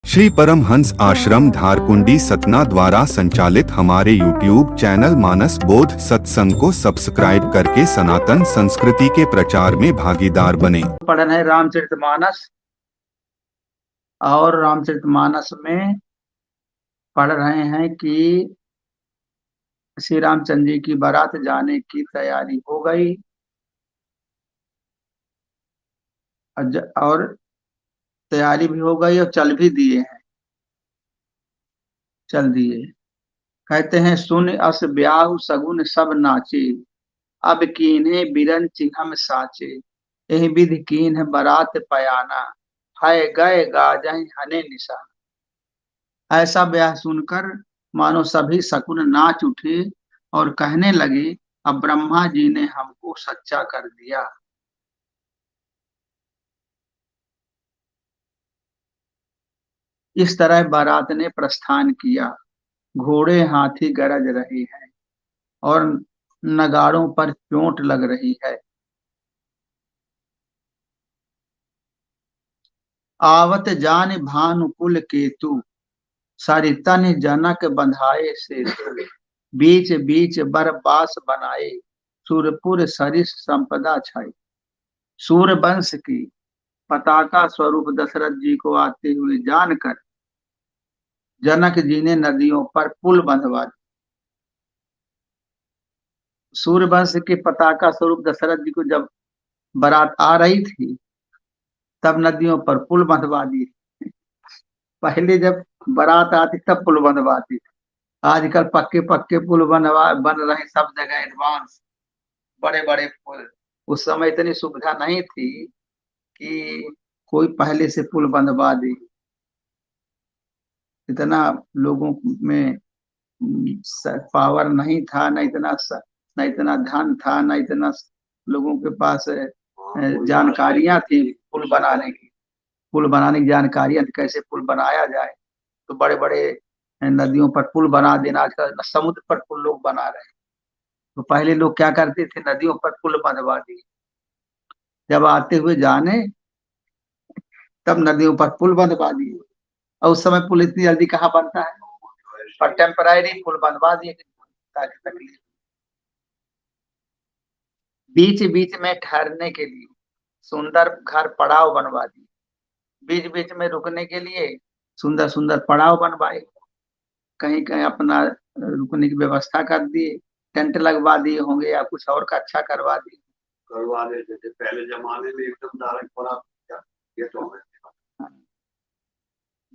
श्री परमहंस आश्रम धारकुंडी सतना द्वारा संचालित हमारे YouTube चैनल मानस बोध सत्संग को सब्सक्राइब करके सनातन संस्कृति के प्रचार में भागीदार बने। पढ़ रहे हैं रामचरितमानस और रामचरितमानस में पढ़ रहे हैं कि श्री रामचंद्र जी की बारात जाने की तैयारी हो गई और तैयारी भी हो गई और चल भी दिए हैं, चल दिए। कहते हैं सुन अस ब्याहु सगुन सब नाचे, अब कीन्हे बिरन चिन्हम साचे, एहि विधि कीन्ह बारात पयाना, है गए गाजहि हने निशाना। ऐसा ब्याह सुनकर मानो सभी शकुन नाच उठे और कहने लगे अब ब्रह्मा जी ने हमको सच्चा कर दिया। इस तरह बारात ने प्रस्थान किया। घोड़े हाथी गरज रहे हैं और नगाड़ों पर चोट लग रही है। आवत जान भानुकुल केतु, सरितन जनक बंधाए से, बीच बीच बरबास बनाए, सुरपुर सरिस संपदा छाई। सूर्यवंश की पताका स्वरूप दशरथ जी को आते हुए जानकर जनक जी ने नदियों पर पुल बंधवा दिए। सूर्यवंश के पताका स्वरूप दशरथ जी को जब बारात आ रही थी तब नदियों पर पुल बंधवा दिए। पहले जब बारात आती तब पुल बंधवाती थी। आजकल पक्के पक्के पुल बन रहे सब जगह, एडवांस बड़े बड़े पुल। उस समय इतनी सुविधा नहीं थी कि कोई पहले से पुल बंधवा दे। इतना लोगों में पावर नहीं था, न इतना धन था, न इतना लोगों के पास जानकारियां थी पुल बनाने की जानकारियां थी, कैसे पुल बनाया जाए। तो बड़े बड़े नदियों पर पुल बना देना, आजकल समुद्र पर पुल लोग बना रहे हैं। तो पहले लोग क्या करते थे, नदियों पर पुल बंधवा दिए। जब आते हुए जाने तब नदियों पर पुल बंधवा दिए। और उस समय पुल इतनी जल्दी कहाँ बनता है, पर टेम्परारी पुल बनवा दिए ताकि तकलीफ। बीच बीच में ठहरने के लिए सुंदर घर पड़ाव बनवा दिए। बीच बीच में रुकने के लिए सुंदर सुंदर पड़ाव बनवाए। कहीं कहीं अपना रुकने की व्यवस्था कर दिए, टेंट लगवा दिए होंगे या कुछ और का अच्छा करवा देते थे पहले जमाने में। एकदम डायरेक्ट पड़ा ये तो हमें,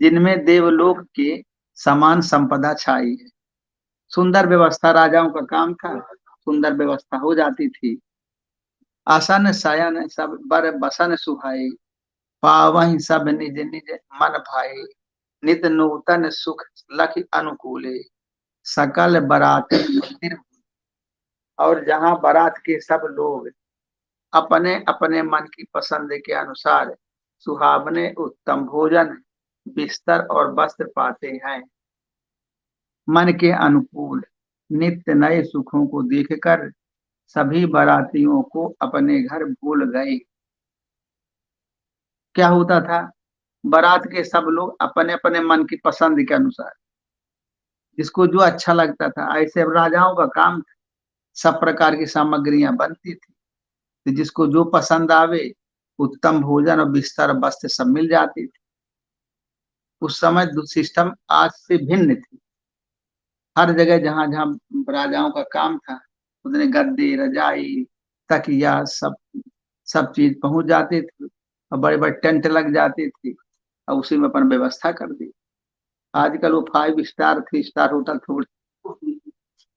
जिनमें देवलोक के समान संपदा छाई है। सुंदर व्यवस्था राजाओं का काम था, सुंदर व्यवस्था हो जाती थी। आसन शयन सब बर बसन सुहाई, पावहि सब निज निज मन भाई, नित नूतन सुख लख अनुकूले, सकल बरात मंदिर। और जहां बारात के सब लोग अपने अपने मन की पसंद के अनुसार सुहावने उत्तम भोजन, बिस्तर और वस्त्र पाते हैं, मन के अनुकूल नित्य नए सुखों को देखकर सभी बारातियों को अपने घर भूल गए। क्या होता था, बारात के सब लोग अपने अपने मन की पसंद के अनुसार जिसको जो अच्छा लगता था, ऐसे अब राजाओं का काम था। सब प्रकार की सामग्रियां बनती थी, तो जिसको जो पसंद आवे उत्तम भोजन और बिस्तर और वस्त्र सब मिल जाती थी। उस समय सिस्टम आज से भिन्न थी। हर जगह जहां जहां राजाओं का काम था उतने गद्दे रजाई तकिया सब चीज पहुंच जाते थे और बड़े बड़े टेंट लग जाते थे और उसी में अपन व्यवस्था कर दी। आजकल वो 5 स्टार 3 स्टार होटल थोड़ी,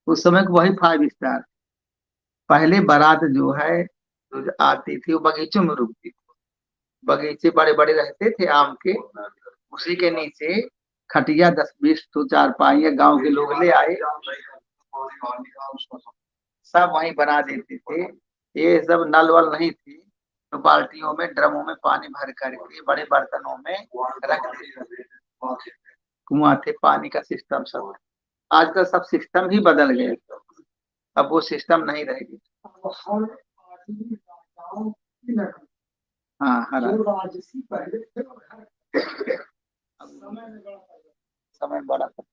उस समय वही 5 स्टार। पहले बारात जो है जो आती थी वो बगीचों में रुकती थी। बगीचे बड़े बड़े रहते थे आम के, उसी के नीचे खटिया 10-20 तो चारपाइयां गांव के लोग ले आए, सब वहीं बना देते थे। ये सब नल वल नहीं थी, तो बाल्टियों में ड्रमों में पानी भर करके बड़े बर्तनों में रख देते थे। कुआं थे, पानी का सिस्टम सब। आजकल सब सिस्टम ही बदल गए, अब वो सिस्टम नहीं रहेगी। हाँ हरा समय बड़ा था,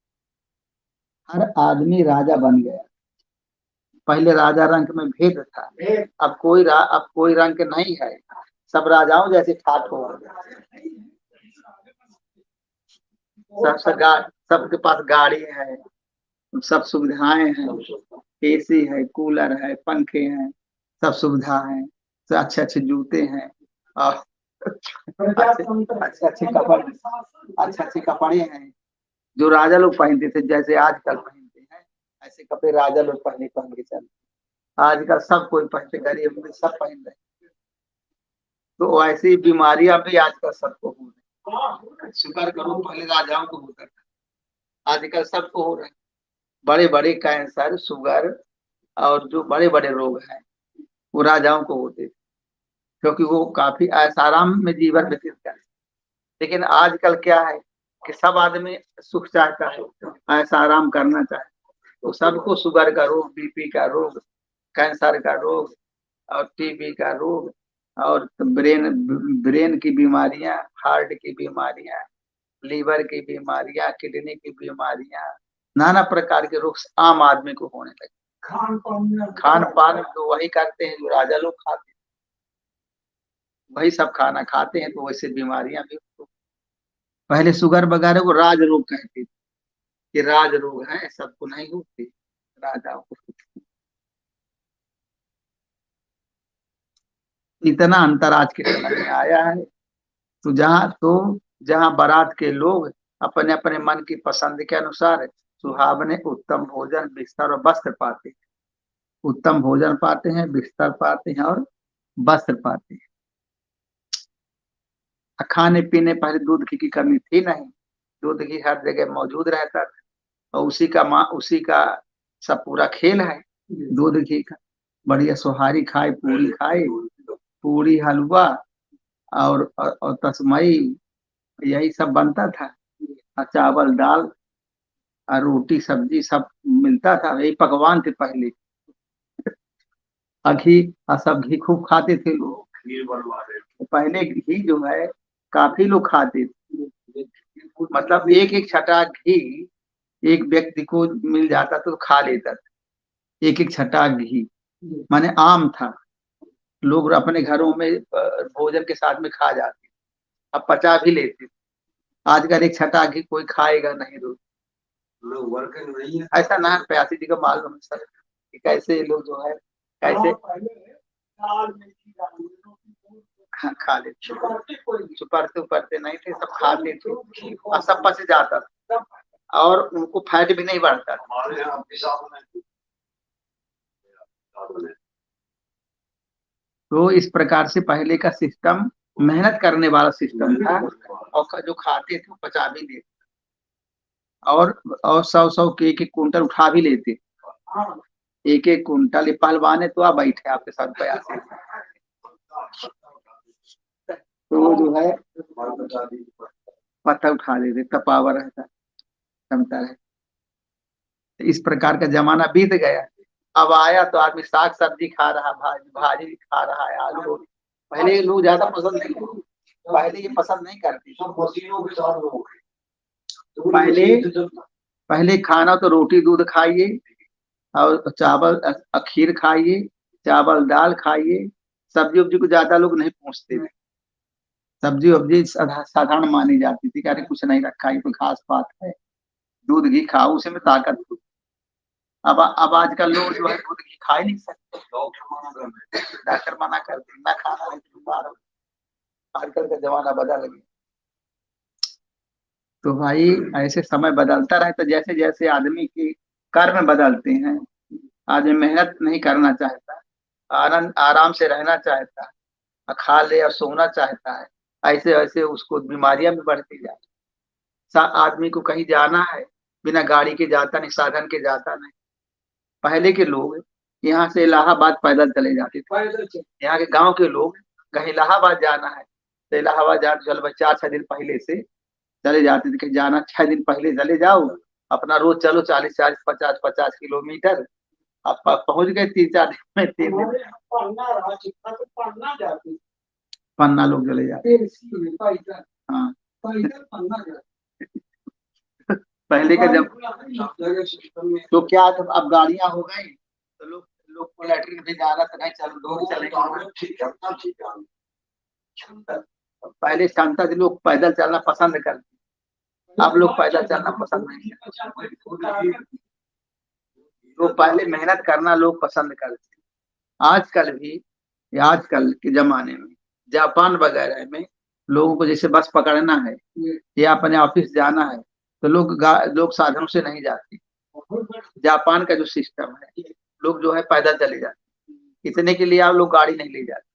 हर आदमी राजा बन गया। पहले राजा रंग में भेद था, अब कोई रंग नहीं है, सब राजाओं जैसे ठाट हो गए। सबके पास गाड़ी है, सब सुविधाएं हैं, एसी है, कूलर है, पंखे हैं, सब सुविधा है, सब अच्छे अच्छे जूते हैं, और अच्छे अच्छे कपड़े, अच्छे अच्छे कपड़े हैं जो राजा लोग पहनते थे, जैसे आजकल पहनते हैं ऐसे कपड़े राजा लोग पहन पहन के चलते। आजकल सब कोई पहनते, गरीब भी सब पहन रहे। तो ऐसी बीमारियां भी आजकल सबको हो रही। शुक्र करो पहले राजाओं को होता था, आजकल सबको हो रहे। बड़े बड़े कैंसर, शुगर और जो बड़े बड़े रोग हैं वो राजाओं को होते थे, क्योंकि वो काफी ऐसाराम में जीवन व्यतीत करते। लेकिन आजकल क्या है कि सब आदमी सुख चाहता है, ऐसा आराम करना चाहता है, तो सबको शुगर का रोग, बीपी का रोग, कैंसर का रोग और टीबी का रोग और ब्रेन ब्रेन की बीमारियां, हार्ट की बीमारियां, लीवर की बीमारियां, किडनी की बीमारियां, नाना प्रकार के रोग आम आदमी को होने लगे। खान पान तो वही करते हैं जो राजा लोग खाते हैं, वही सब खाना खाते हैं, तो वैसे बीमारियां भी। पहले शुगर वगैरह को राज रोग कहते थे, ये राज रोग है, सबको नहीं होते, राजाओं को। इतना अंतर आज के समय में आया है। तो जहाँ बारात के लोग अपने अपने मन की पसंद के अनुसार सुहावने उत्तम भोजन, बिस्तर और वस्त्र पाते हैं, उत्तम भोजन पाते हैं, बिस्तर पाते हैं और वस्त्र पाते हैं। खाने पीने पहले दूध की कमी थी नहीं, दूध घी हर जगह मौजूद रहता था, और उसी का सब पूरा खेल है, दूध घी का। बढ़िया सोहारी खाए, पूरी खाए, पूरी हलवा और तस्मई, यही सब बनता था। और चावल दाल और रोटी सब्जी सब मिलता था, यही पकवान थे पहले। और घी, और सब घी खूब खाते थे लोग। तो पहले घी जो है काफी लोग खाते थे, मतलब एक एक छटा घी एक व्यक्ति को मिल जाता तो खा लेता था, एक एक छटा घी, माने आम था, लोग अपने घरों में भोजन के साथ में खा जाते, अब पचा भी लेते। आजकल एक छटा घी कोई खाएगा नहीं, रोज ऐसा ना प्यासी जी को मालूम है सर कि कैसे लोग जो है कैसे खा लेते, छुपरते उपरते नहीं थे, सब खाते थे और सब पच जाता था, और उनको फैट भी नहीं बढ़ता था। तो इस प्रकार से पहले का सिस्टम मेहनत करने वाला सिस्टम था, और जो खाते थे वो पचा भी लेते, और 100 100 के एक एक कुंटल उठा भी लेते, एक एक कुंटल। ये पहलवान तो आप बैठे आपके साथ बयासी, तो वो जो है पत्थर उठा लेते, तपावा रहता, क्षमता है। इस प्रकार का जमाना बीत गया। अब आया तो आदमी साग सब्जी खा रहा, भाजी खा रहा है, आलू रोटी। पहले लोग ज्यादा पसंद नहीं करते, पहले ये पसंद नहीं करते। पहले पहले खाना तो रोटी दूध खाइए, और चावल खीर खाइए, चावल दाल खाइए, सब्जी उब्जी को ज्यादा लोग नहीं पूछते थे, सब्जी वब्जी साधारण मानी जाती थी, अरे कुछ नहीं रखा, ये तो घास पात है, दूध घी खाओ, उसी में ताकत। अब आजकल लोग जो है दूध घी खा ही नहीं सकते, डॉक्टर मना करते ना खाना, नहीं तो बीमार हो। आजकल का जमाना बदल गया। तो भाई ऐसे समय बदलता रहता, जैसे जैसे आदमी के कर्म बदलते हैं, आदमी मेहनत नहीं करना चाहता, आनंद आराम से रहना चाहता, खा ले और सोना चाहता है, ऐसे ऐसे उसको बीमारियां भी बढ़ती जाती। आदमी को कहीं जाना है, बिना गाड़ी के जाता नहीं, साधन के जाता नहीं। पहले के लोग यहाँ से इलाहाबाद पैदल चले जाते थे, यहाँ के गांव के लोग कहीं इलाहाबाद जाना है तो इलाहाबाद जा चल भाई 4 6 दिन पहले से चले जाते थे, कहीं जाना 6 दिन पहले चले जाओ, अपना रोज चलो 40 40 50 50 किलोमीटर, आप पहुंच गए 3 4 दिन में, 3 दिन पन्ना लोग चले जाते। हाँ पहले का जब तो क्या था, अब गाड़ियां हो गई तो लोग लोग को लैट्रिन भी जाना तो नहीं, चलो दौड़ चलेंगे। पहले क्षमता से लोग पैदल चलना पसंद करते, अब लोग पैदल चलना पसंद नहीं करते। तो पहले मेहनत करना लोग पसंद करते, आजकल भी, आजकल के जमाने में जापान वगैरह में लोगों को जैसे बस पकड़ना है या अपने ऑफिस जाना है तो लोग साधनों से नहीं जाते। जापान का जो सिस्टम है, लोग जो है पैदल चले जाते, इतने के लिए आप लोग गाड़ी नहीं ले जाते।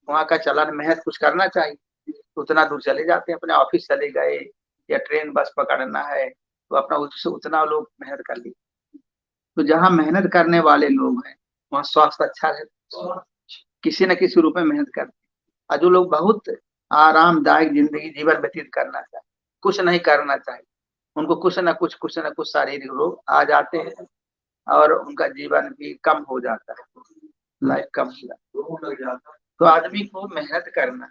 वहाँ का चलन महज कुछ करना चाहिए तो उतना दूर चले जाते हैं, अपने ऑफिस चले गए या ट्रेन बस पकड़ना है तो अपना उससे उतना लोग मेहनत कर लिए। तो जहाँ मेहनत करने वाले लोग हैं वहाँ स्वास्थ्य अच्छा रहता है, किसी न किसी रूप में मेहनत करते हैं। और जो लोग बहुत आरामदायक जिंदगी जीवन व्यतीत करना चाहे, कुछ नहीं करना चाहे, उनको कुछ न कुछ शारीरिक रोग आ जाते हैं और उनका जीवन भी कम हो जाता है, लाइफ कम हो जाता है। तो आदमी को मेहनत करना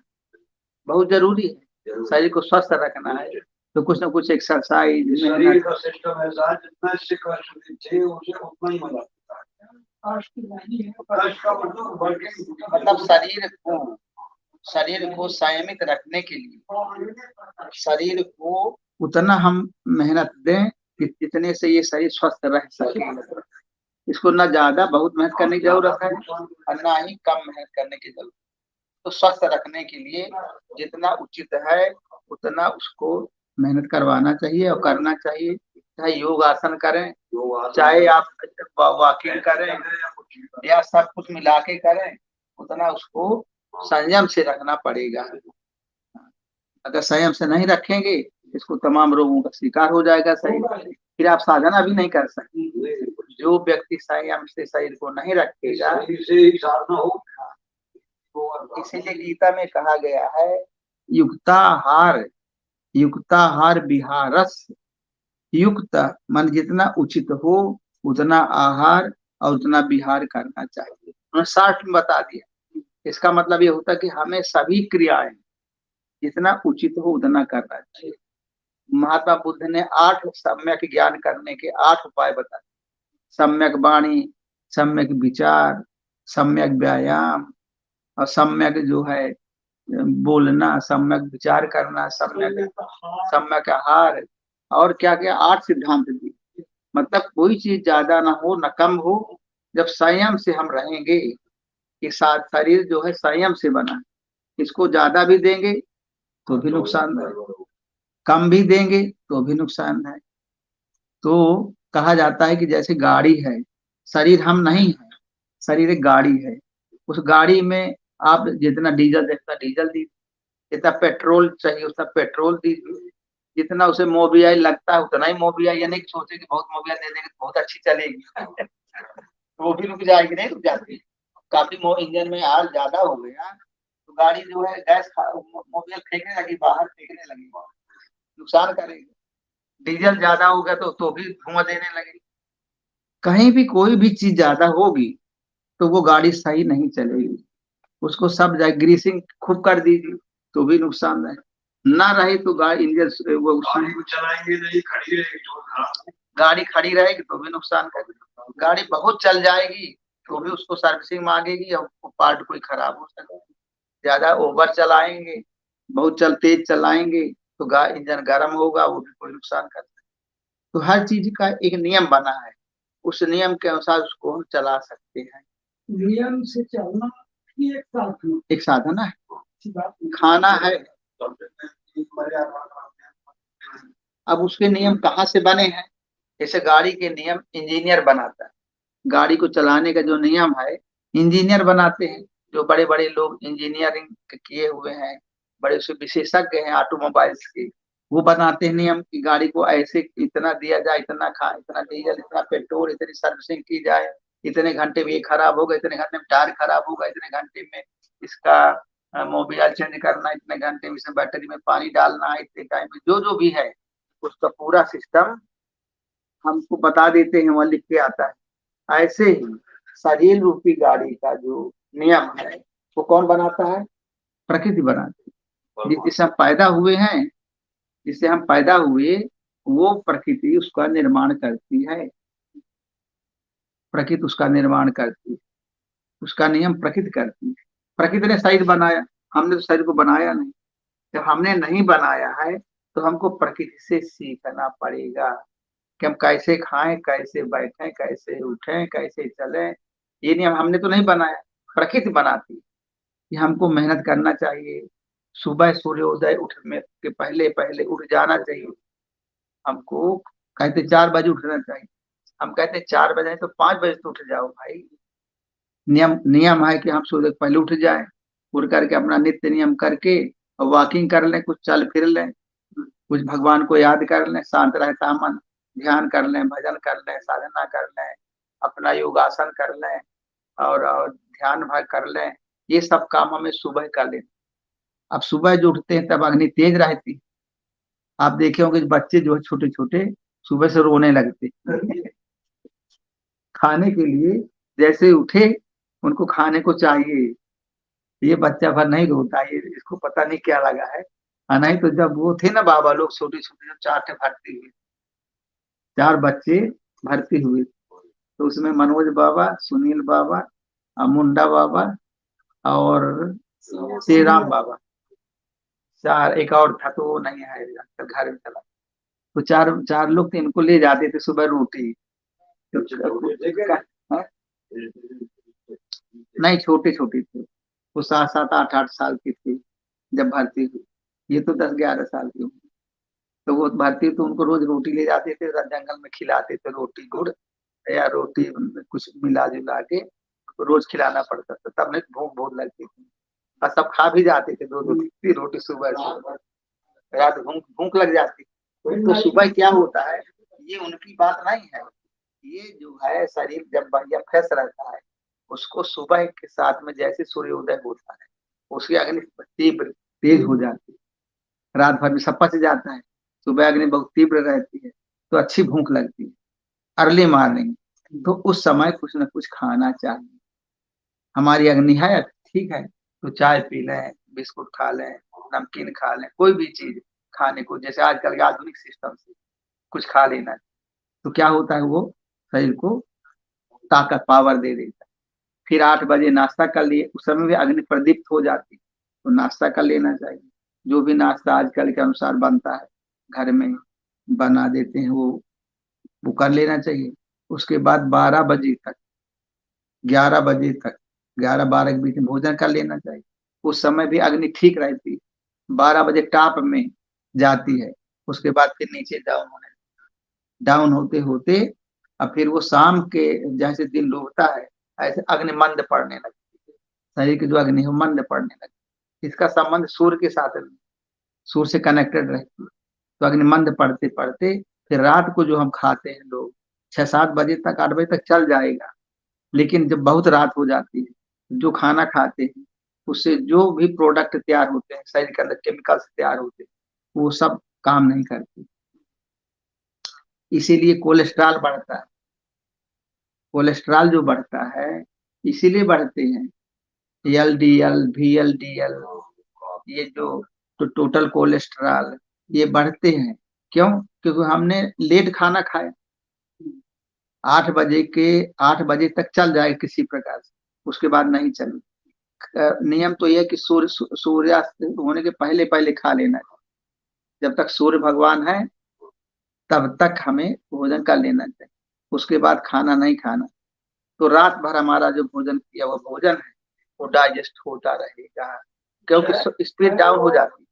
बहुत जरूरी है, शरीर को स्वस्थ रखना है तो कुछ न कुछ एक्सरसाइज, शरीर का सिस्टम ऐसा है जितना इससे कष्ट थे उसे उतना ही मजा आता है। कष्ट का मतलब शरीर को संयमित रखने के लिए शरीर को उतना हम मेहनत दें कि जितने से ये शरीर स्वस्थ रह सके। इसको ना ज्यादा बहुत मेहनत करने की जरूरत है और ना ही कम मेहनत करने की जरूरत। तो स्वस्थ रखने के लिए जितना उचित है उतना उसको मेहनत करवाना चाहिए और करना चाहिए। चाहे योग आसन करें, चाहे आप वॉकिंग करें या सब कुछ मिला के करें, उतना उसको संयम से रखना पड़ेगा। अगर संयम से नहीं रखेंगे इसको तमाम रोगों का शिकार हो जाएगा शरीर, फिर आप साधना भी नहीं कर सकते। जो व्यक्ति संयम से शरीर को नहीं रखेगा, इसीलिए गीता में कहा गया है युक्ताहार विहारस। युक्त मन जितना उचित हो उतना आहार और उतना विहार करना चाहिए। उन्होंने 60 में बता दिया। इसका मतलब ये होता है कि हमें सभी क्रियाएं जितना उचित हो उतना करना चाहिए। महात्मा बुद्ध ने 8 सम्यक ज्ञान करने के 8 उपाय बताए। सम्यक वाणी, सम्यक विचार, सम्यक व्यायाम और सम्यक जो है बोलना, सम्यक विचार करना, सम्यक आहार और क्या क्या 8 सिद्धांत दिए। मतलब कोई चीज ज्यादा ना हो न कम हो। जब संयम से हम रहेंगे कि शरीर जो है संयम से बना, इसको ज्यादा भी देंगे तो भी नुकसान है, कम भी देंगे तो भी नुकसान है। तो कहा जाता है कि जैसे गाड़ी है, शरीर हम नहीं है, शरीर एक गाड़ी है। उस गाड़ी में आप जितना डीजल देखता डीजल दीजिए, जितना पेट्रोल चाहिए उतना पेट्रोल दीजिए, जितना उसे मोबियाई लगता है उतना ही मोबियाई। यानी कि सोचे कि बहुत मोबियाई दे देंगे तो बहुत अच्छी चलेगी तो वो भी रुक जाएगी, नहीं रुक जाती। काफी इंजन में आग ज्यादा हो गया तो गाड़ी जो है गैस मोबियल फेंकने लगी, बाहर फेंकने लगी, नुकसान करेगी। डीजल ज्यादा हो गया तो भी धुआं देने लगे। कहीं भी कोई भी चीज ज्यादा होगी तो वो गाड़ी सही नहीं चलेगी। उसको सब जगह ग्रीसिंग खूब कर दीजिए तो भी नुकसान है, ना रहे तो गाड़ी इंजन वो चलाएंगे नहीं, खड़ी रहेगी तो खराब। गाड़ी खड़ी रहेगी तो भी नुकसान करेगी। गाड़ी बहुत चल जाएगी तो भी उसको सर्विसिंग मांगेगी और पार्ट कोई खराब हो सकता है। ज्यादा ओवर चलाएंगे, बहुत तेज चलाएंगे तो इंजन गर्म होगा, वो भी कोई नुकसान करता है। तो हर चीज का एक नियम बना है, उस नियम के अनुसार उसको हम चला सकते हैं। नियम से चलना एक साधना है, खाना है। अब उसके नियम कहाँ से बने हैं? जैसे गाड़ी के नियम इंजीनियर बनाता है, गाड़ी को चलाने का जो नियम है इंजीनियर बनाते हैं। जो बड़े बड़े लोग इंजीनियरिंग किए हुए हैं, बड़े से विशेषज्ञ हैं ऑटोमोबाइल्स के, वो बनाते हैं नियम की गाड़ी को ऐसे इतना दिया जाए, इतना इतना डीजल, इतना पेट्रोल, इतनी सर्विसिंग की जाए, इतने घंटे में ये खराब होगा, इतने घंटे में टायर खराब होगा, इतने घंटे में इसका मोबिल चेंज करना, इतने घंटे में इसमें बैटरी में पानी डालना है, इतने टाइम में जो जो भी है उसका पूरा सिस्टम हमको बता देते हैं, वहाँ लिख के आता है। ऐसे ही शरीर रूपी गाड़ी का जो नियम है वो कौन बनाता है? प्रकृति बनाती है। जिससे हम पैदा हुए हैं, जिससे हम पैदा हुए वो प्रकृति उसका निर्माण करती है, प्रकृति उसका निर्माण करती है, उसका नियम प्रकृति करती है। प्रकृति ने शरीर बनाया, हमने तो शरीर को बनाया नहीं। जब हमने नहीं बनाया है तो हमको प्रकृति से सीखना पड़ेगा कि हम कैसे खाएं, कैसे बैठें, कैसे उठें, कैसे चलें। ये नियम हमने तो नहीं बनाया, प्रकृति बनाती है। ये हमको मेहनत करना चाहिए। सुबह सूर्योदय उठने के पहले पहले उठ जाना चाहिए। हमको कहते 4 बजे उठना चाहिए, हम कहते 4 बजे तो 5 बजे तो उठ जाओ भाई। नियम नियम है कि हम सूर्य से पहले उठ जाएं, उठ करके अपना नित्य नियम करके और वॉकिंग कर लें, कुछ चल फिर लें, कुछ भगवान को याद कर लें, शांत रहता मन, ध्यान कर लें, भजन कर लें, साधना कर लें, अपना योगासन कर लें और ध्यान भाग कर लें। ये सब काम हमें सुबह कर लें। अब सुबह जो उठते हैं तब अग्नि तेज रहती है। आप देखे होंगे बच्चे जो है छोटे छोटे सुबह से रोने लगते खाने के लिए, जैसे उठे उनको खाने को चाहिए। ये बच्चा भर नहीं रोता, ये इसको पता नहीं क्या लगा है। नहीं तो जब वो थे ना बाबा लोग छोटे छोटे, जब 4 थे भर्ती हुए, 4 बच्चे भर्ती हुए, तो उसमें मनोज बाबा, सुनील बाबा, मुंडा बाबा और श्री राम बाबा, 4। एक और था तो वो नहीं है, आजकल घर में चला। तो चार चार लोग थे, इनको ले जाते थे सुबह रोटी। तो हाँ? नहीं, छोटे छोटे थे वो, 7 7 8 8 साल की थी जब भर्ती हुई। ये तो 10 11 साल की उम्र। तो वो भर्ती, तो उनको रोज रोटी ले जाते थे, जंगल में खिलाते थे, रोटी गुड़ या रोटी कुछ मिला जुला के रोज खिलाना पड़ता था। तब नहीं भूख बहुत लगती थी और सब खा भी जाते थे, 2 2 3 3 रोटी सुबह सुबह। रात भूख भूख लग जाती। तो सुबह क्या होता है, ये उनकी बात नहीं है। ये जो है शरीर जब बढ़िया फ्रेश रहता है, उसको सुबह के साथ में जैसे सूर्योदय होता है, उसकी अग्नि तीव्र तेज हो जाती है, रात भर में सब पच जाता है। सुबह अग्नि बहुत तीव्र रहती है तो अच्छी भूख लगती है, अर्ली मॉर्निंग। तो उस समय कुछ न कुछ खाना चाहिए। हमारी अग्नि है ठीक है, तो चाय पी लें, बिस्कुट खा लें, नमकीन खा लें, कोई भी चीज खाने को, जैसे आजकल के आधुनिक सिस्टम से कुछ खा लेना। तो क्या होता है, वो शरीर को ताकत पावर दे देता है। फिर 8 बजे नाश्ता कर लिए, उस समय भी अग्नि प्रदीप्त हो जाती है, तो नाश्ता कर लेना चाहिए। जो भी नाश्ता आजकल के अनुसार बनता है, घर में बना देते हैं, वो कर लेना चाहिए। उसके बाद 12 बजे तक, 11 बजे तक, 11 12 के बीच में भोजन कर लेना चाहिए। उस समय भी अग्नि ठीक रहती है। 12 बजे टॉप में जाती है, उसके बाद फिर नीचे डाउन होते होते अब फिर वो शाम के जैसे दिन डूबता है, ऐसे अग्नि मंद पड़ने लगती है। शरीर की जो अग्नि है वो मंद पड़ने लगती है। इसका संबंध सूर्य के साथ है, सूर्य से कनेक्टेड रहती है। तो अग्नि मंद पड़ते पड़ते फिर रात को जो हम खाते हैं लोग, 6 7 बजे तक, 8 बजे तक चल जाएगा। लेकिन जब बहुत रात हो जाती है, जो खाना खाते हैं उससे जो भी प्रोडक्ट तैयार होते हैं, शरीर के अंदर केमिकल्स तैयार होते हैं, वो सब काम नहीं करते। इसीलिए कोलेस्ट्रॉल बढ़ता है। कोलेस्ट्रॉल जो बढ़ता है, इसीलिए बढ़ते हैं एलडीएल VLDL, ये जो टोटल कोलेस्ट्रॉल, ये बढ़ते हैं। क्यों? क्योंकि हमने लेट खाना खाया। 8 बजे के 8 बजे तक चल जाएगा किसी प्रकार से, उसके बाद नहीं चले। नियम तो यह है कि सूर्यास्त होने के पहले पहले खा लेना है। जब तक सूर्य भगवान है तब तक हमें भोजन कर लेना चाहिए, उसके बाद खाना नहीं खाना। तो रात भर हमारा जो भोजन किया हुआ भोजन है वो डाइजेस्ट होता रहेगा, क्योंकि स्पीड डाउन हो जाती है।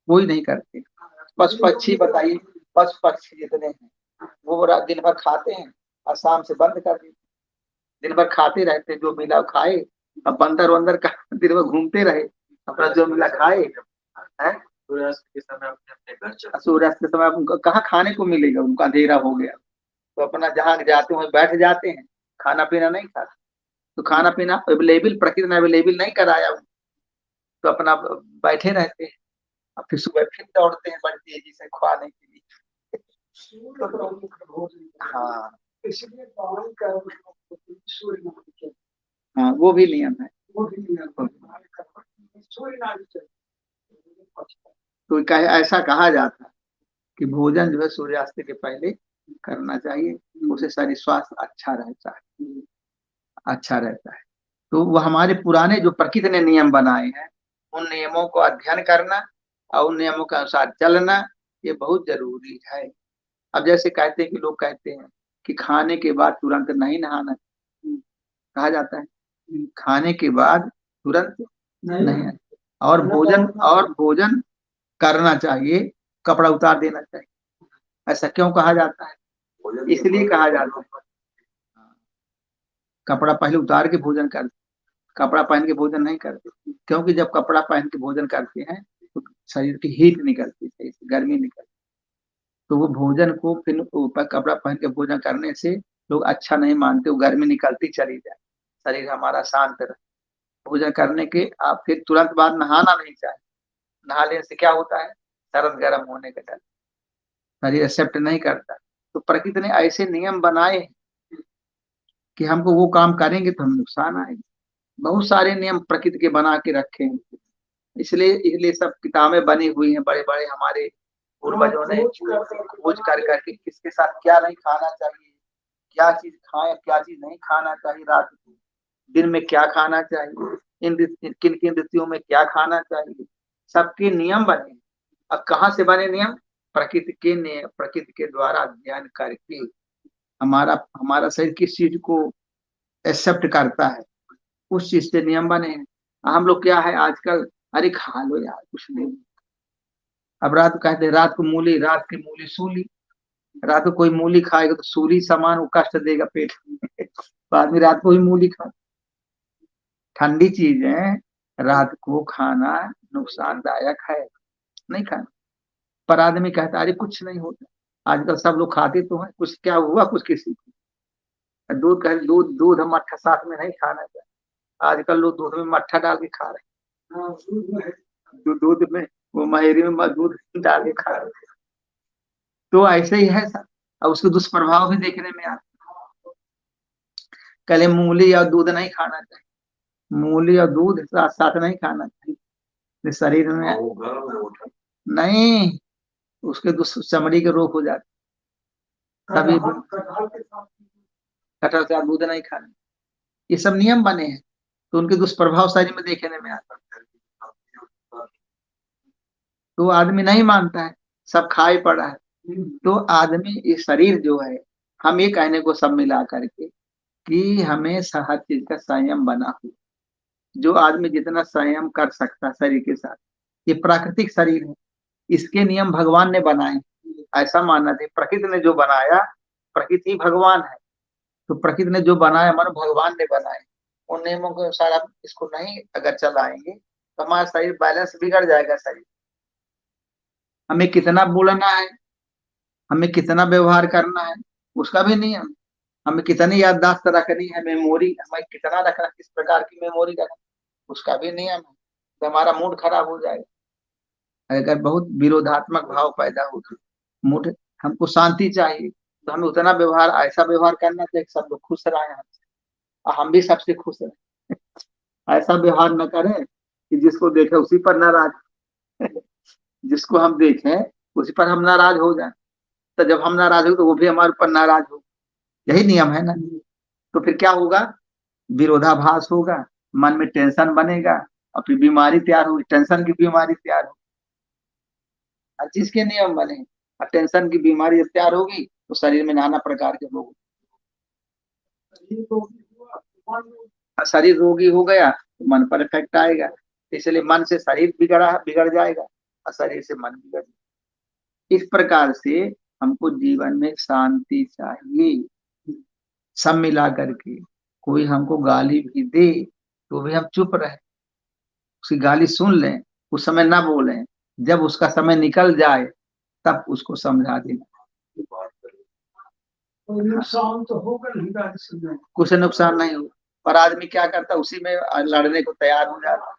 कोई नहीं करते। पशु पक्षी बताइए, पशु पक्षी जितने हैं वो रात दिन भर खाते हैं और शाम से बंद कर देते हैं। दिन भर खाते रहते हैं, जो मिला खाए। अब बंदर वंदर का दिन भर घूमते रहे, अपना जो मिला खाए है। सूर्यास्त के समय अपने अपने घर चले, सूर्यास्त के समय उनको कहाँ खाने को मिलेगा, उनका अंधेरा हो गया। तो अपना जहाँ जाते हैं बैठ जाते हैं, खाना पीना नहीं खाते। तो खाना पीना अवेलेबल, प्रकृति ने अवेलेबल नहीं कराया, तो अपना बैठे रहते हैं। और फिर सुबह फिर दौड़ते हैं बड़ी तेजी से खाने के लिए। हाँ, इसलिए पालन कर्म सूर्य नारी के, हाँ, वो भी नियम है। वो भी नियम है। सूर्य नारी के तो ऐसा कहा जाता है कि भोजन जो है सूर्यास्त के पहले करना चाहिए, उससे शरीर स्वास्थ्य अच्छा रहता है। तो वो हमारे पुराने जो प्रकृति ने नियम बनाए हैं, उन नियमों को अध्ययन करना और उन नियमों के अनुसार चलना, ये बहुत जरूरी है। अब जैसे कहते हैं कि लोग कहते हैं कि खाने के बाद तुरंत नहीं नहाना, कहा जाता है खाने के बाद तुरंत नहीं, और भोजन करना चाहिए, कपड़ा उतार देना चाहिए। ऐसा क्यों कहा जाता है? इसलिए कहा जाता है कपड़ा पहले उतार के भोजन कर, कपड़ा पहन के भोजन नहीं करते, क्योंकि जब कपड़ा पहन के भोजन करते हैं तो शरीर की हीट निकलती है, गर्मी निकलती है। तो वो भोजन को फिर ऊपर कपड़ा पहन के भोजन करने से लोग अच्छा नहीं मानते, वो गर्मी निकलती चली जाए, शरीर हमारा शांत रहे। भोजन करने के आप फिर तुरंत बाद नहाना नहीं चाहिए। नहा लेने से क्या होता है? सर्द गर्म होने का डर, शरीर एक्सेप्ट नहीं करता। तो प्रकृति ने ऐसे नियम बनाए कि हमको वो काम करेंगे तो हमें नुकसान आएगा। बहुत सारे नियम प्रकृति के बना के रखे हैं, इसलिए सब किताबें बनी हुई हैं, बड़े बड़े हमारे पूर्वजों ने खोज कर करके किसके साथ क्या नहीं खाना चाहिए, क्या चीज खाएं क्या चीज नहीं खाना चाहिए, रात को दिन में क्या खाना चाहिए, किन किन ऋतुओं में क्या खाना चाहिए, सबके नियम बने। अब कहाँ से बने नियम? प्रकृति के द्वारा अध्ययन करके हमारा हमारा शरीर किस चीज को एक्सेप्ट करता है, उस चीज से नियम बने हैं। हम लोग क्या है आजकल, अरे खा लो यार कुछ नहीं, अब रात को कहते हैं रात की मूली सूली, रात को कोई मूली खाएगा तो सूली समान वो कष्ट देगा पेट में बाद में रात को ही मूली खा। ठंडी चीजें रात को खाना नुकसानदायक है, नहीं खाना। पर आदमी कहता है अरे कुछ नहीं होता, आजकल सब लोग खाते तो हैं, कुछ क्या हुआ कुछ किसी को। दूध मट्ठा साथ में नहीं खाना चाहिए, आजकल लोग दूध में मट्ठा डाल के खा रहे हैं, दूध में वो महेरी में दूध डाल के खा रहे हैं। तो ऐसे ही है सब, और उसके दुष्प्रभाव भी देखने में आते। कल मूली और दूध नहीं खाना चाहिए, मूली और दूध साथ साथ नहीं खाना चाहिए, शरीर में नहीं, उसके चमड़ी के रोग हो जाते। तभी कटहल से दूध नहीं खाना, ये सब नियम बने हैं, तो उनके दुष्प्रभाव शरीर में देखने में आता है। तो आदमी नहीं मानता है, सब खाए पड़ा है। तो आदमी ये शरीर जो है, हम ये कहने को सब मिला करके कि हमें हर चीज का संयम बना हो। जो आदमी जितना संयम कर सकता है शरीर के साथ, ये प्राकृतिक शरीर है, इसके नियम भगवान ने बनाए, ऐसा मानना चाहिए। प्रकृति ने जो बनाया, प्रकृति ही भगवान है, तो प्रकृति ने जो बनाया मन भगवान ने बनाए, उन नियमों के अनुसार हम इसको नहीं अगर चलाएंगे तो हमारा शरीर बैलेंस बिगड़ जाएगा। शरीर हमें कितना बोलना है, हमें कितना व्यवहार करना है, उसका भी नियम। हमें कितनी याददाश्त रखनी है, मेमोरी हमें कितना रखना, किस प्रकार की मेमोरी रखना, उसका भी नियम है। तो हमारा मूड खराब हो जाएगा अगर बहुत विरोधात्मक भाव पैदा हो। मूड, हमको शांति चाहिए तो हमें उतना व्यवहार, ऐसा व्यवहार करना चाहिए सब लोग खुश रहे हमसे और हम भी सबसे खुश रहे। ऐसा व्यवहार न करें कि जिसको देखे उसी पर नाराज जिसको हम देखें उसी पर हम नाराज हो जाए, तो जब हम नाराज हो तो वो भी हमारे ऊपर नाराज हो, यही नियम है ना। तो फिर क्या होगा? विरोधाभास होगा, मन में टेंशन बनेगा और फिर बीमारी तैयार होगी, टेंशन की बीमारी तैयार होगी। हर चीज के नियम बने, और टेंशन की बीमारी जब तैयार होगी तो शरीर में नाना प्रकार के रोग, शरीर रोगी हो गया तो मन पर इफेक्ट आएगा। इसलिए मन से शरीर बिगड़ जाएगा और शरीर से मन बिगड़ जाएगा। इस प्रकार से हमको जीवन में शांति चाहिए। सब मिला करके कोई हमको गाली भी दे तो भी हम चुप रहे, उसकी गाली सुन लें, उस समय ना बोलें, जब उसका समय निकल जाए तब उसको समझा देना। नुकसान तो होगा नहीं, कुछ नुकसान नहीं हो, पर आदमी क्या करता, उसी में लड़ने को तैयार हो जाता,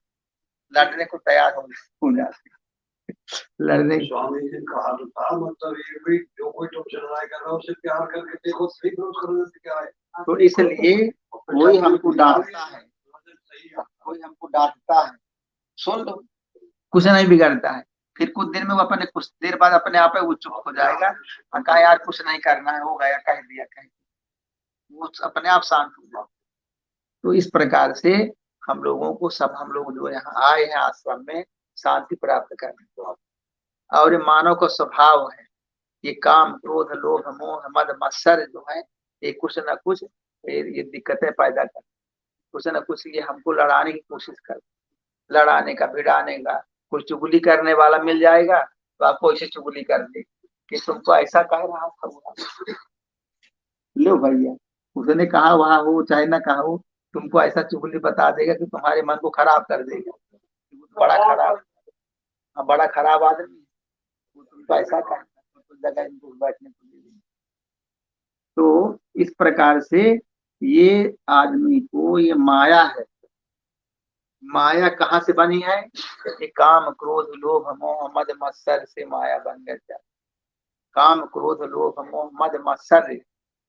लड़ने को तैयार हो जाता, लड़ने। स्वामी जी कहा था, मतलब ये भी जो कोई तुमसे लड़ाई कर रहा है उसे प्यार करके देखो, सही विरोध करने से क्या है। तो इसलिए कोई हमको डांटता है, कोई हमको डांटता है, सुन लो, कुछ नहीं बिगड़ता है। फिर कुछ दिन में वो अपने कुछ देर बाद अपने आप ही वो चुप हो जाएगा और कहा यार कुछ नहीं करना है, हो गया, कह दिया, वो अपने आप शांत हो जाएगा। तो इस प्रकार से हम लोगों को हम लोग जो यहाँ आए हैं आश्रम में शांति प्राप्त करने को, और ये मानव का स्वभाव है, ये काम क्रोध लोभ मोह मद मत्सर जो है ये कुछ न कुछ ये दिक्कतें पैदा कर, कुछ न कुछ ये हमको लड़ाने की कोशिश कर, लड़ाने का भिड़ाने का। कोई चुगली करने वाला मिल जाएगा तो आपको ऐसे चुगली कर दे कि तुमको ऐसा कह रहा था वो, लो भैया उसने कहा वहां हो चाहे ना कहा हो, तुमको ऐसा चुगली बता देगा कि तुम्हारे मन को खराब कर देगा, बड़ा खराब, बड़ा खराब आदमी, वो तुमको ऐसा कहा तो जगह इनको बैठने को दे देंगे। तो इस प्रकार से ये आदमी को ये माया है, माया कहाँ से बनी है? कि काम क्रोध लोभ मोह मद मत्सर से माया बन गया। काम क्रोध लोभ मोह मद मत्सर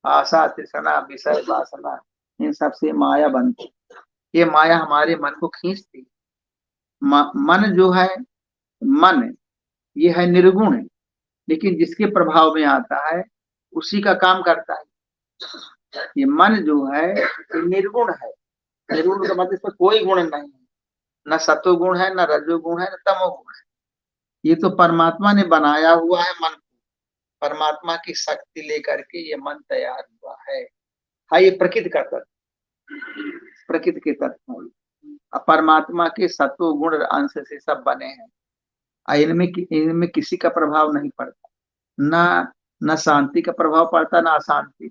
आशा तृष्णा विषय वासना, इन सब से माया बनती। ये माया हमारे मन को खींचती। मन जो है, मन ये है निर्गुण, लेकिन जिसके प्रभाव में आता है उसी का काम करता है। ये मन जो है ये निर्गुण है। निर्गुण का मतलब इसमें कोई गुण नहीं है, न सत्वगुण है, न रजोगुण है, न तमोगुण है। ये तो परमात्मा ने बनाया हुआ है मन को, परमात्मा की शक्ति लेकर के ये मन तैयार हुआ है। हाँ ये प्रकृति का तत्व, प्रकृति के तत्व है, परमात्मा के सत्व गुण अंश से सब बने हैं। इनमें किसी का प्रभाव नहीं पड़ता, न शांति का प्रभाव पड़ता, न अशांति,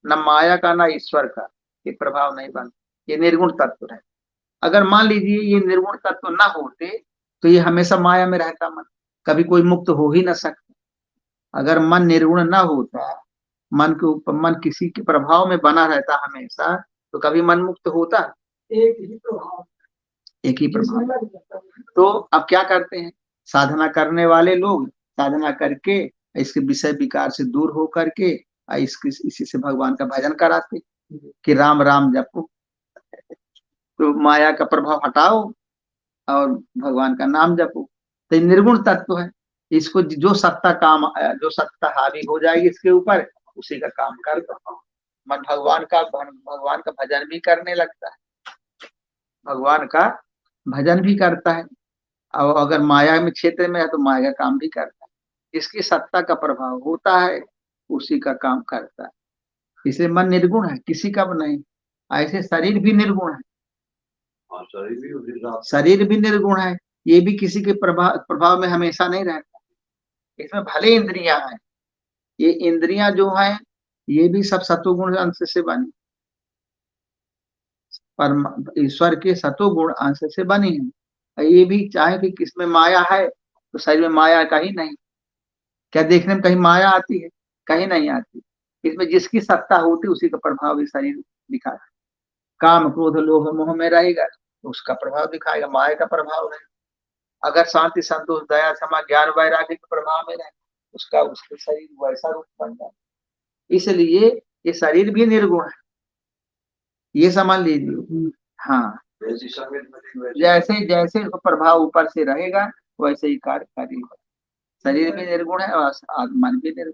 न माया का, न ईश्वर का ये प्रभाव नहीं बनता। ये निर्गुण तत्व है। अगर मान लीजिए ये निर्गुण तत्व न होते तो ये हमेशा माया में रहता, मन कभी कोई मुक्त हो ही ना सकता। अगर मन निर्गुण न होता, मन के ऊपर मन किसी के प्रभाव में बना रहता हमेशा, तो कभी मन मुक्त होता? एक ही प्रभाव, एक ही प्रभाव। तो अब क्या करते हैं साधना करने वाले लोग, साधना करके इसके विषय विकार से दूर हो करके इसी से भगवान का भजन कराते कि राम राम जपो, तो माया का प्रभाव हटाओ और भगवान का नाम जपो। तो ये निर्गुण तत्व है, इसको जो सत्ता काम जो सत्ता हावी हो जाएगी इसके ऊपर उसी का काम कर दो। मन भगवान का भजन भी करने लगता है, भगवान का भजन भी करता है, और अगर माया में क्षेत्र में है तो माया का काम भी करता है। इसकी सत्ता का प्रभाव होता है, उसी का काम करता है। इसलिए मन निर्गुण है, किसी का नहीं। ऐसे शरीर भी निर्गुण है, शरीर भी निर्गुण है, ये भी किसी के प्रभाव में हमेशा नहीं रहता। इसमें भले इंद्रियां हैं, ये इंद्रियां जो है ये भी सब सत्वगुण अंश से बनी, पर ईश्वर के सत्वगुण अंश से बनी है। ये भी चाहे कि किसमें माया है तो शरीर में माया का ही नहीं। क्या देखने में कहीं माया आती है? कहीं नहीं आती। इसमें जिसकी सत्ता होती उसी का प्रभाव भी शरीर दिखाता है। काम क्रोध लोभ मोह में रहेगा तो उसका प्रभाव दिखाएगा, माया का प्रभाव है। अगर शांति संतोष दया क्षमा ज्ञान वैराग्य के प्रभाव में रहे उसका उसके शरीर वैसा रूप बन जाए। इसलिए ये शरीर भी निर्गुण है, ये समझ लीजिए। हाँ जैसे जैसे प्रभाव ऊपर से रहेगा वैसे ही कार्य करेगा। शरीर भी निर्गुण है और मन भी निर्गुण,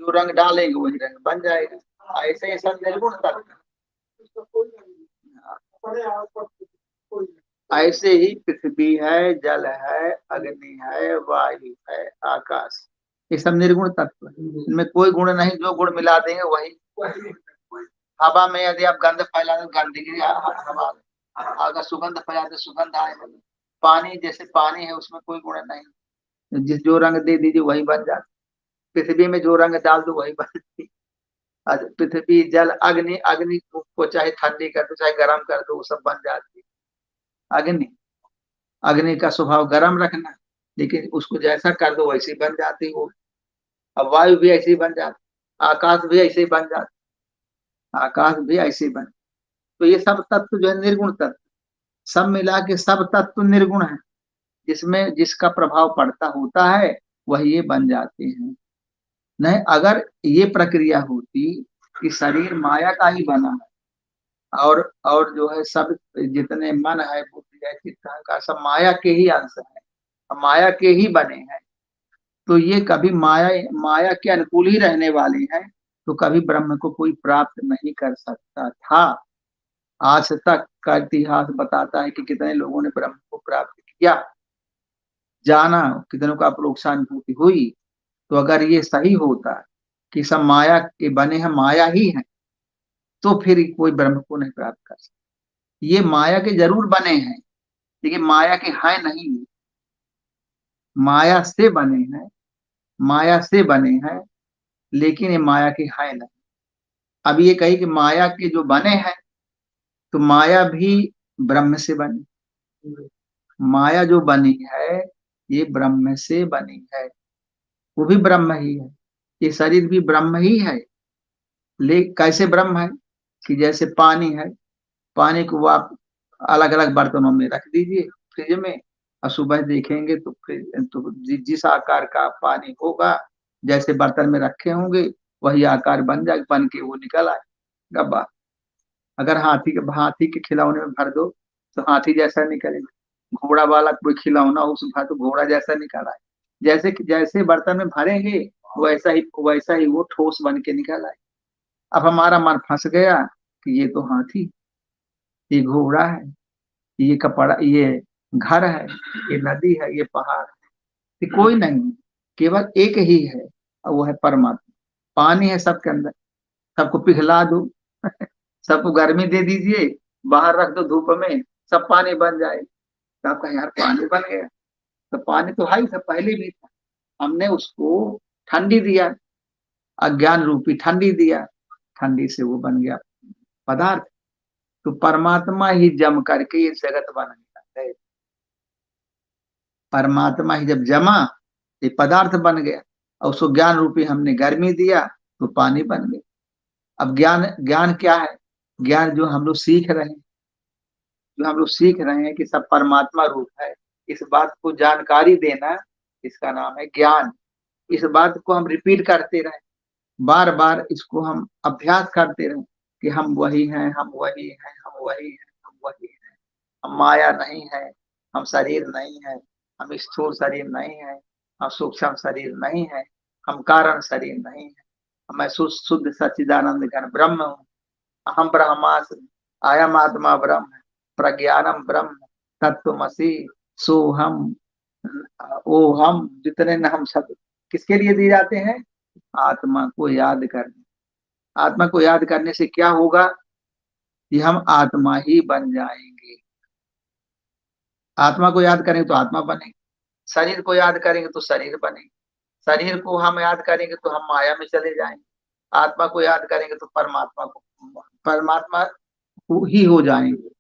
जो रंग डालेंगे वही रंग बन जाएगा। ऐसे ही सब निर्गुण तत्व। ऐसे ही पृथ्वी है, जल है, अग्नि है, वायु है, आकाश, ये सब निर्गुण तत्व है। इनमें कोई गुण नहीं, जो गुण मिला देंगे वही। हवा में यदि आप गंध फैला दो गंदगी हवा, अगर सुगंध फैला दो सुगंध आएगा। पानी जैसे पानी है उसमें कोई गुण नहीं, जिस जो रंग दे दीजिए वही बन जाता। पृथ्वी में जो रंग डाल दो वही बनती। पृथ्वी जल अग्नि, अग्नि को चाहे ठंडी कर दो चाहे गर्म कर दो वो सब बन जाती। अग्नि, अग्नि का स्वभाव गर्म रखना, लेकिन उसको जैसा कर दो वैसे बन जाती वो। अब वायु भी ऐसे ही बन जाती, आकाश भी ऐसे ही बन जाती, आकाश भी ऐसे ही बन। तो ये सब तत्व जो है निर्गुण तत्व, सब मिला के सब तत्व निर्गुण है। जिसमें जिसका प्रभाव पड़ता होता है वही ये बन जाते हैं। नहीं अगर ये प्रक्रिया होती कि शरीर माया का ही बना है और जो है सब जितने मन है बुद्धि जय चित्तहंकार, सब माया के ही अंश है, माया के ही बने हैं। तो ये कभी माया के अनुकूल ही रहने वाले हैं, तो कभी ब्रह्म को कोई प्राप्त नहीं कर सकता था। आज तक का इतिहास बताता है कि कितने लोगों ने ब्रह्म को प्राप्त किया, जाना, कितनों का अपरोक्षानुभूति हुई। तो अगर ये सही होता कि सब माया के बने हैं, माया ही है, तो फिर कोई ब्रह्म को नहीं प्राप्त कर सकता। ये माया के जरूर बने हैं, लेकिन माया के हैं नहीं, माया से बने हैं, माया से बने हैं, लेकिन ये माया के हैं नहीं। अब ये कही कि माया के जो बने हैं, तो माया भी ब्रह्म से बनी, माया जो बनी है ये ब्रह्म से बनी है, वो भी ब्रह्म ही है, ये शरीर भी ब्रह्म ही है। ले कैसे ब्रह्म है कि जैसे पानी है, पानी को आप अलग अलग बर्तनों में रख दीजिए फ्रिज में, और सुबह देखेंगे तो फ्रिज तो जिस आकार का पानी होगा, जैसे बर्तन में रखे होंगे वही आकार बन जाए, बन के वो निकल आए डब्बा। अगर हाथी के खिलौने में भर दो तो हाथी जैसा निकलेगा, घोड़ा वाला कोई खिलौना हो उसमें भर तो घोड़ा जैसा निकल आए। जैसे बर्तन में भरेंगे वैसा ही वो ठोस बन के निकल आए। अब हमारा मन फंस गया कि ये तो हाथी, ये घोड़ा है, ये कपड़ा, ये घर है, ये नदी है, ये पहाड़ है, ये कोई नहीं, केवल एक ही है, और वो है परमात्मा। पानी है सबके अंदर, सबको पिघला दो सबको गर्मी दे दीजिए, बाहर रख दो धूप में, सब पानी बन जाए। तो आपका यार पानी बन गया, तो पानी तो हाई था, पहले भी था, हमने उसको ठंडी दिया, अज्ञान रूपी ठंडी दिया, ठंडी से वो बन गया पदार्थ। तो परमात्मा ही जम करके ये जगत बन गया है, परमात्मा ही जब जमा ये पदार्थ बन गया, और उसको ज्ञान रूपी हमने गर्मी दिया तो पानी बन गया। अब ज्ञान ज्ञान क्या है? ज्ञान जो हम लोग सीख रहे हैं, जो हम लोग सीख रहे हैं कि सब परमात्मा रूप है, इस बात को जानकारी देना, इसका नाम है ज्ञान। इस बात को हम रिपीट करते रहे, बार बार इसको हम अभ्यास करते रहे कि हम वही हैं, हम वही हैं, हम वही हैं, हम वही हैं, हम माया नहीं है, हम शरीर नहीं है, हम स्थूल शरीर नहीं है, हम सूक्ष्म शरीर नहीं है, हम कारण शरीर नहीं है, मैं शुद्ध सच्चिदानंद घन ब्रह्म हूँ, अहम ब्रह्मास्मि, अयम आत्मा ब्रह्म, प्रज्ञानम ब्रह्म, तत्वमसि, सोहम, ओहम, जितने नाम शब्द किसके लिए दिए जाते हैं? आत्मा को याद करने। आत्मा को याद करने से क्या होगा कि हम आत्मा ही बन जाएंगे। आत्मा को याद करेंगे तो आत्मा बनेंगे, शरीर को याद करेंगे तो शरीर बनेंगे, शरीर को हम याद करेंगे तो हम माया में चले जाएंगे, आत्मा को याद करेंगे तो परमात्मा ही हो जाएंगे।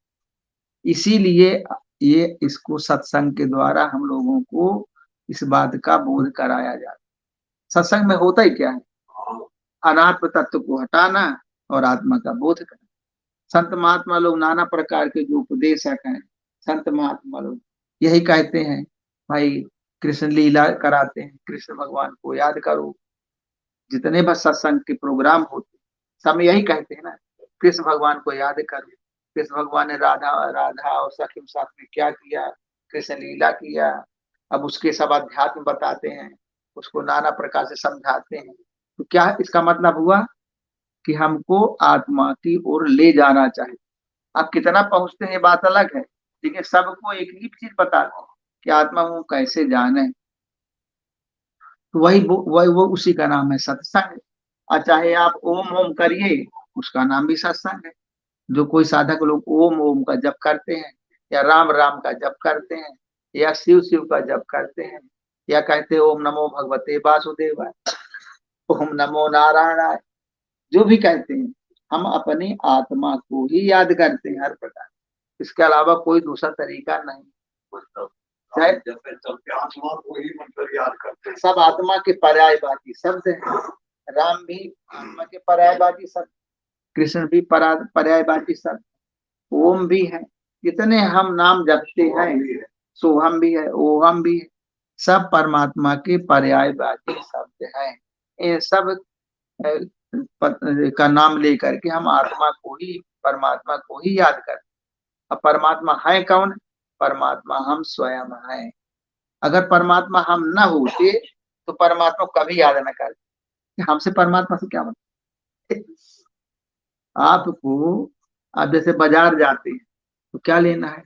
इसीलिए ये इसको सत्संग के द्वारा हम लोगों को इस बात का बोध कराया जाता है। सत्संग में होता ही क्या है? अनात्म तत्व को हटाना और आत्मा का बोध करना। संत महात्मा लोग नाना प्रकार के जो उपदेशक हैं, संत महात्मा लोग यही कहते हैं, भाई कृष्ण लीला कराते हैं, कृष्ण भगवान को याद करो। जितने भी सत्संग के प्रोग्राम होते सब में यही कहते हैं ना, कृष्ण भगवान को याद करो। कृष्ण भगवान ने राधा राधा और सखी साथ में क्या किया, कृष्ण लीला किया। अब उसके सब अध्यात्म बताते हैं, उसको नाना प्रकार से समझाते हैं। तो क्या इसका मतलब हुआ कि हमको आत्मा की ओर ले जाना चाहिए। आप कितना पहुंचते हैं बात अलग है, लेकिन सबको एक ही चीज बता दो कि आत्मा वो कैसे जाने। तो वही वो उसी का नाम है सत्संग। और चाहे आप ओम ओम करिए, उसका नाम भी सत्संग है। जो कोई साधक लोग ओम ओम का जप करते हैं, या राम राम का जप करते हैं, या शिव शिव का जप करते हैं, या कहते हैं ओम नमो भगवते वासुदेवाय, ओम नमो नारायणाय, जो भी कहते हैं, हम अपनी आत्मा को ही याद करते हैं हर प्रकार। इसके अलावा कोई दूसरा तरीका नहीं। चाहे आत्मा को ही मतलब याद करते हैं। सब आत्मा के पर्यायवाची शब्द है। राम भी आत्मा के पर्यायवाची शब्द, कृष्ण भी पर्यायवाची शब्द, ओम भी है। जितने हम नाम जपते हैं, सोहम भी है, ओहम भी है, सब परमात्मा के पर्यायवाची शब्द हैं। ये सब का नाम लेकर के हम आत्मा को ही, परमात्मा को ही याद करते। अब परमात्मा है कौन? परमात्मा हम स्वयं हैं। अगर परमात्मा हम न होते तो परमात्मा कभी याद न करते। हमसे परमात्मा से क्या मतलब? आपको, आप जैसे बाजार जाते हैं तो क्या लेना है?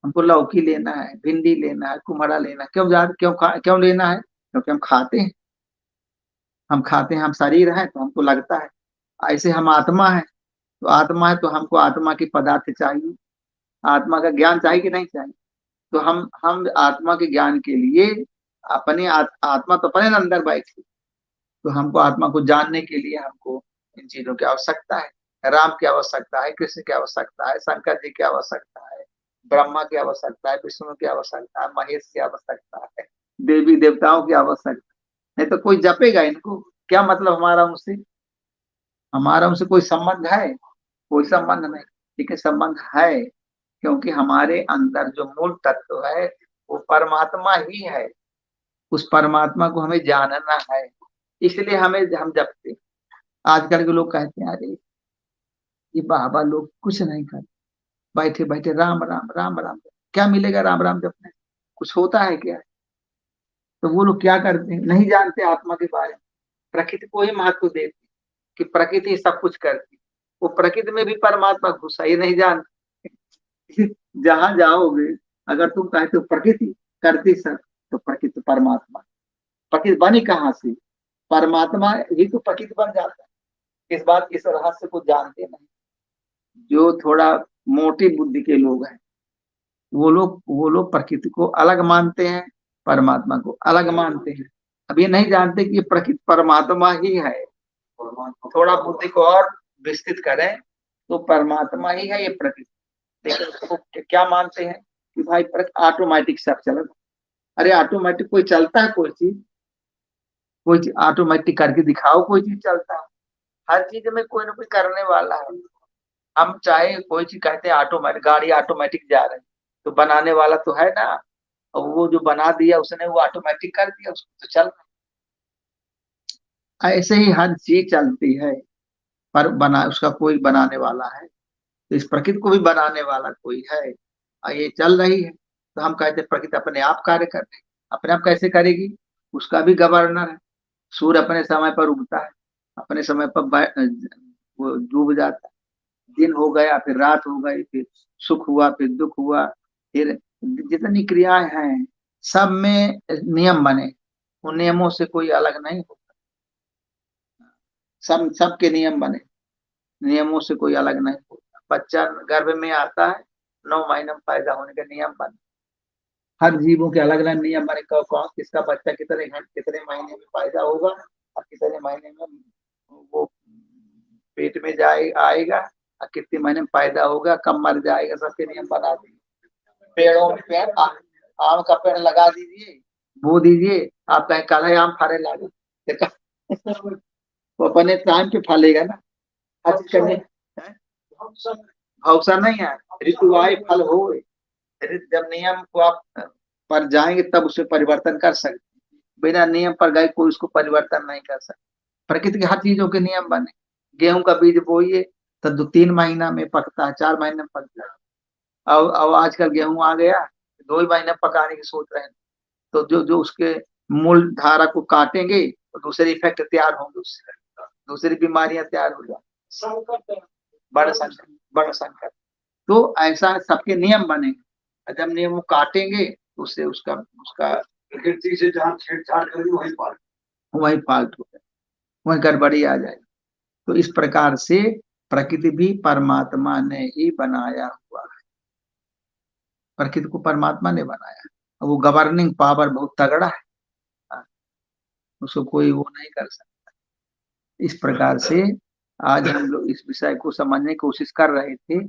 हमको लौकी लेना है, भिंडी लेना है, कुम्हड़ा लेना है। क्यों लेना है? क्योंकि हम खाते हैं। हम खाते हैं, हम शरीर है तो हमको लगता है। ऐसे हम आत्मा है, तो आत्मा है तो हमको आत्मा की पदार्थ चाहिए, आत्मा का ज्ञान चाहिए कि नहीं चाहिए? तो हम आत्मा के ज्ञान के लिए अपने आत्मा तो अपने अंदर बैठी, तो हमको आत्मा को जानने के लिए हमको इन चीजों की आवश्यकता है। राम की आवश्यकता है, कृष्ण की आवश्यकता है, शंकर जी की आवश्यकता है, ब्रह्मा की आवश्यकता है, विष्णु की आवश्यकता है, महेश की आवश्यकता है, देवी देवताओं की आवश्यकता है। नहीं तो कोई जपेगा इनको? क्या मतलब हमारा उनसे? हमारा उनसे कोई संबंध है? कोई संबंध नहीं। लेकिन संबंध है, क्योंकि हमारे अंदर जो मूल तत्व है वो परमात्मा ही है। उस परमात्मा को हमें जानना है, इसलिए हम जपते। आजकल के लोग कहते हैं अरे ये बाबा लोग कुछ नहीं करते, बैठे बैठे राम राम राम राम। क्या मिलेगा राम राम जपने? कुछ होता है क्या? तो वो लोग क्या करते हैं, नहीं जानते आत्मा के बारे में। प्रकृति को ही महत्व देते कि प्रकृति सब कुछ करती। वो प्रकृति में भी परमात्मा घुसा, ये नहीं जानते। जहां जाओगे, अगर तुम कहते हो प्रकृति करती सब, तो प्रकृति परमात्मा। प्रकृति बनी कहाँ से? परमात्मा ही तो प्रकृति बन जाता है। इस रहस्य को जानते नहीं। जो थोड़ा मोटी बुद्धि के लोग हैं, वो लोग प्रकृति को अलग मानते हैं, परमात्मा को अलग मानते हैं। अब ये नहीं जानते कि ये प्रकृति परमात्मा ही है। थोड़ा बुद्धि को और विस्तृत करें तो परमात्मा ही है ये प्रकृति। लेकिन उसको क्या मानते हैं कि भाई ऑटोमेटिक सब चल। अरे ऑटोमेटिक कोई चलता है? कोई चीज ऑटोमेटिक करके दिखाओ, कोई चीज चलता है? हर चीज में कोई ना कोई करने वाला है। हम चाहे कोई चीज कहते हैं ऑटोमेटिक, गाड़ी ऑटोमेटिक जा रही, तो बनाने वाला तो है ना। और वो जो बना दिया उसने, वो ऑटोमेटिक कर दिया, उसको तो चल। ऐसे ही हर चीज चलती है, पर बना उसका कोई बनाने वाला है। तो इस प्रकृति को भी बनाने वाला कोई है, और ये चल रही है। तो हम कहते हैं प्रकृति अपने आप कार्य कर रही है। अपने आप कैसे करेगी? उसका भी गवर्नर है। सूर्य अपने समय पर उगता है, अपने समय पर वो डूब जाता है। दिन हो गया, फिर रात हो गई, फिर सुख हुआ, फिर दुख हुआ। फिर जितनी क्रियाएं हैं सब में नियम बने, उन नियमों से कोई अलग नहीं होता। सबके नियम बने, नियमों से कोई अलग नहीं होता। बच्चा गर्भ में आता है, 9 महीने में पैदा होने के नियम बने। हर जीवों के अलग अलग नियम बने, कौन किसका बच्चा कितने महीने में पैदा होगा, और कितने महीने में वो पेट में आएगा, और कितने महीने में पैदा होगा, कब मर जाएगा, सबके नियम बना दिए। पेड़ों में आम का पेड़ लगा दीजिए, बो दीजिए, आप कहें कल है आम फरे लागे। वो अपने टाइम पे फलेगा ना। हर चीज करने भौसा नहीं है, ऋतु आए फल हो। जब नियम को आप पर जाएंगे तब उसमें परिवर्तन कर सकते। बिना नियम पर गए कोई उसको परिवर्तन नहीं कर सकता। प्रकृति के हर चीजों के नियम बने। गेहूं का बीज बोइए तो 2-3 महीना में पकता है, 4 महीने में पकता है। अब आजकल गेहूं आ गया, 2 ही महीने पकाने की सोच रहे हैं। तो जो जो उसके मूल धारा को काटेंगे तो दूसरे इफेक्ट तैयार होंगे, उससे दूसरी बीमारियां तैयार हो जाए। बड़ा संकट। तो ऐसा सबके नियम बने, जब नियम काटेंगे तो उससे उसका उसका प्रकृति से जहाँ छेड़छाड़ करेंगे वही फाल्ट हो जाए, वही गड़बड़ी आ जाए। तो इस प्रकार से प्रकृति भी परमात्मा ने ही बनाया हुआ है। प्रकृति को परमात्मा ने बनाया, वो गवर्निंग पावर बहुत तगड़ा है, उसको कोई वो नहीं कर सकता। इस प्रकार से आज हम लोग इस विषय को समझने की कोशिश कर रहे थे।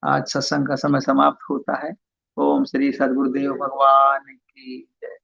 आज सत्संग का समय समाप्त होता है। ओम श्री सद्गुरुदेव भगवान की जय।